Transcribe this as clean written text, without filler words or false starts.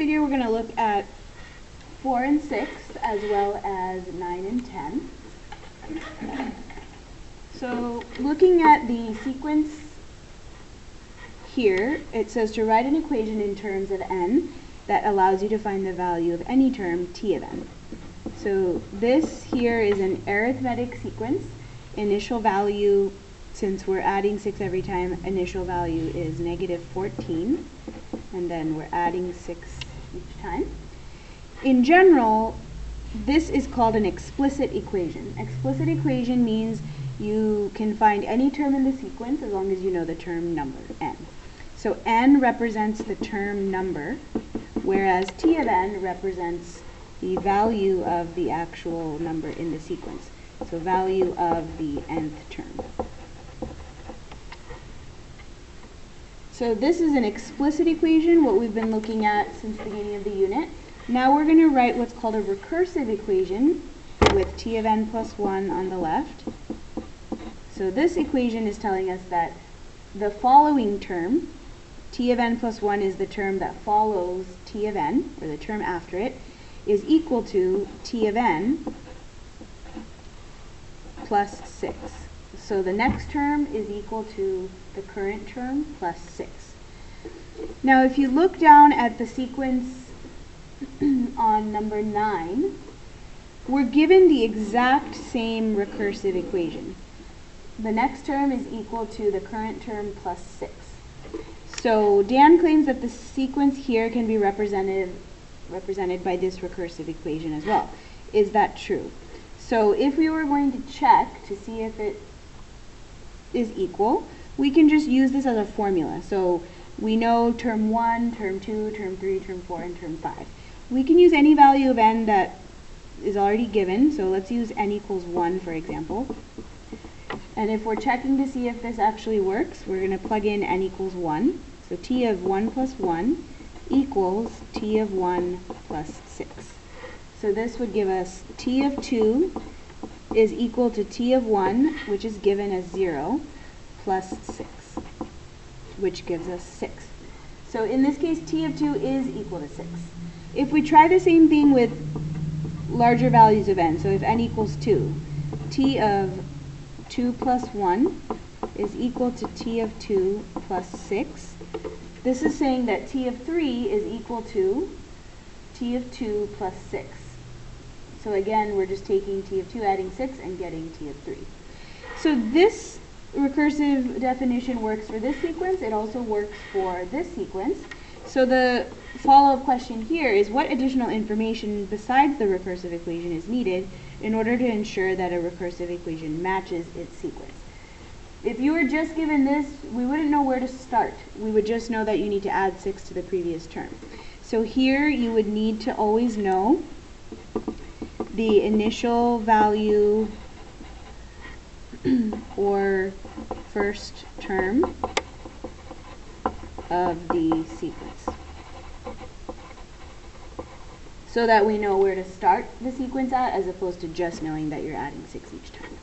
video we're going to look at 4 and 6 as well as 9 and 10. So looking at the sequence here, it says to write an equation in terms of n that allows you to find the value of any term t of n. So this here is an arithmetic sequence. Initial value, since we're adding 6 every time, initial value is negative 14, and then we're adding 6 each time. In general, this is called an explicit equation. Explicit equation means you can find any term in the sequence as long as you know the term number, n. So n represents the term number, whereas t of n represents the value of the actual number in the sequence. So value of the nth term. So this is an explicit equation, what we've been looking at since the beginning of the unit. Now we're going to write what's called a recursive equation with t of n plus 1 on the left. So this equation is telling us that the following term, t of n plus 1 is the term that follows t of n, or the term after it, is equal to t of n plus 6. So the next term is equal to the current term plus 6. Now if you look down at the sequence on number 9, we're given the exact same recursive equation. The next term is equal to the current term plus 6. So Dan claims that the sequence here can be represented by this recursive equation as well. Is that true? So if we were going to check to see if it is equal, we can just use this as a formula. So we know term 1, term 2, term 3, term 4, and term 5. We can use any value of n that is already given. So let's use n equals 1, for example. And if we're checking to see if this actually works, we're going to plug in n equals 1. So t of 1 plus 1 equals t of 1 plus 6. So this would give us t of 2 is equal to t of 1, which is given as 0, plus 6, which gives us 6. So in this case, t of 2 is equal to 6. If we try the same thing with larger values of n, so if n equals 2, t of 2 plus 1 is equal to t of 2 plus 6. This is saying that t of 3 is equal to t of 2 plus 6. So again, we're just taking t of 2, adding 6, and getting t of 3. So this recursive definition works for this sequence. It also works for this sequence. So the follow-up question here is, what additional information besides the recursive equation is needed in order to ensure that a recursive equation matches its sequence? If you were just given this, we wouldn't know where to start. We would just know that you need to add 6 to the previous term. So here you would need to always know the initial value or first term of the sequence, so that we know where to start the sequence at, as opposed to just knowing that you're adding 6 each time.